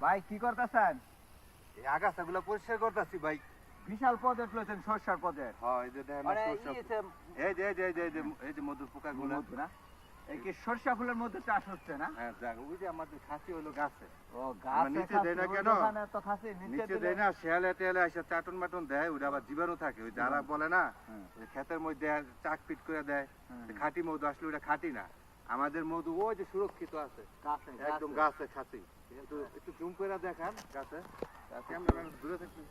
ভাই কি করতেছেন? এই আগাছাগুলো পরিষ্কার করতেছি ভাই। বিশাল প্রজেক্ট লইছেন সরষার প্রজেক্ট। হ্যাঁ এই যে দেখেন মানে সরষা। এই যে মধুর পোকাগুলো। মধু না? এই কি সরষা ফুলের মধ্যে চাষ হচ্ছে না? হ্যাঁ যাক ওই যে আমাদের খাসি হলো গাছে। ও আমরা গাছে নিচে খাসি, দেই না ওই কেন? দোকানে তো খাসি নিচে নিচে দিলে দেয় না শেয়ালে টেয়ালে এসে চাটন মাটন দেয় ওটা আবার জীবাণু থাকে ওই যারা বলে না হুম। ওই ক্ষেতের মধ্যে চাক পিট করে দেয় হুম। খাঁটি মধু আসলে ওটা খাঁটি না আমাদের মধু ওই যে সুরক্ষিত আছে গাছে একদম গাছে খাসি কিন্তু একটু জুম করে দেখান গাছে ক্যামেরাম্যান দূরে থাকবে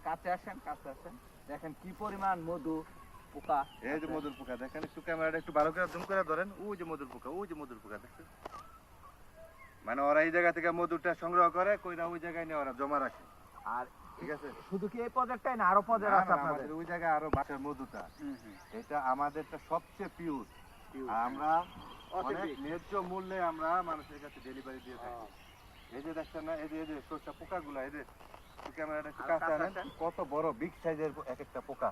কাছে আসেন দেখেন কি পরিমাণ মধু পোকা। এই যে মধুর পোকা দেখেন একটু ক্যামেরাটা একটু ভালো করে জুম করে ধরেন ওই যে মধুর পোকা দেখছেন মানে ওরা এই জায়গা থেকে মধুটা সংগ্রহ করে কইরা ওই জায়গায় নিয়ে ওরা জমা রাখে আর ঠিক আছে শুধু কি এই প্রজেক্টটাই না আরো প্রজেক্ট আছে আপনাদের? আমাদের ওই জায়গায় আরো বাসার মধুটা এটা আমাদেরটা সবচেয়ে পিওর আমরা অনেক ন্যায্য মূল্যে আমরা মানুষের কাছে ডেলিভারি দিয়ে থাকি এই যে দেখছেন না এই যে সরষা পোকাগুলো এই যে ক্যামেরাটা একটু কাছে আনেন কত বড় বিগ সাইজের এক একটা পোকা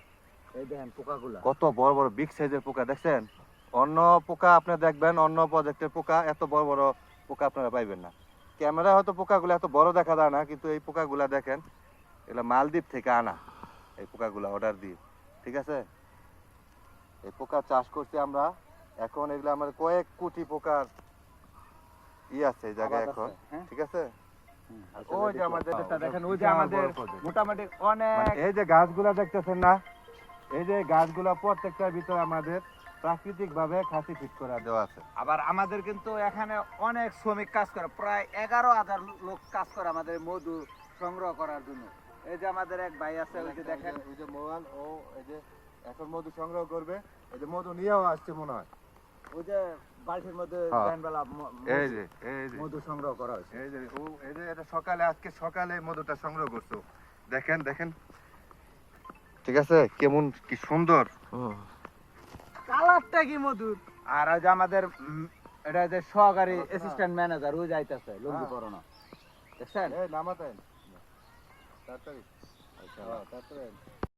এই দেখেন পোকাগুলা কত বড় বড় বিগ সাইজের পোকা দেখছেন অন্য পোকা আপনি দেখবেন অন্য প্রজেক্টের পোকা এত বড় বড় পোকা আপনারা পাইবেন না ক্যামেরা হয়তো পোকাগুলো এত বড় দেখা যায় না কিন্তু এই পোকাগুলা দেখেন এগুলা মালদ্বীপ থেকে আনা এই পোকাগুলা অর্ডার দিয়ে ঠিক আছে এই পোকা চাষ করছি আমরা এখন এগুলো আমার কয়েক কোটি পোকার আছে এই জায়গায় আবাদ এখন আছে, হ্যাঁ? ঠিক আছে ওই যে আমাদের এটা দেখেন ওই যে আমাদের মোটামুটি অনেক মানে এই যে গাছগুলা দেখতেছেন না এই যে গাছগুলা প্রত্যেকটার ভিতরে আমাদের প্রাকৃতিক ভাবে খাসি ফিট করে দেওয়া আছে আবার আমাদের কিন্তু এখানে অনেক শ্রমিক কাজ করে প্রায় 11,000 লোক কাজ করে আমাদের মধু সংগ্রহ করার জন্য। এই যে আমাদের এক ভাই আছে ওই যে দেখেন ওই যে মোবাইল ও এই যে এখন মধু সংগ্রহ করবে এই যে মধু নিয়েও আসছে মনে হয় ওই যে বালতির মধ্যে হ্যাঁ। বেলা এই যে মধু সংগ্রহ করা হয়েছে। এই যে এটা আজকে সকালে মধুটা সংগ্রহ করছো দেখেন দেখেন ঠিক আছে কেমন কি সুন্দর কালারটা কি মধুর। আর ওই যে আমাদের এটা যে সহকারী অ্যাসিস্ট্যান্ট ম্যানেজার ওই যাইতেছে লুঙ্গি হ্যাঁ। পরানো দেখছেন। এই নামাতেন তাড়াতাড়ি আচ্ছা তাড়াতাড়ি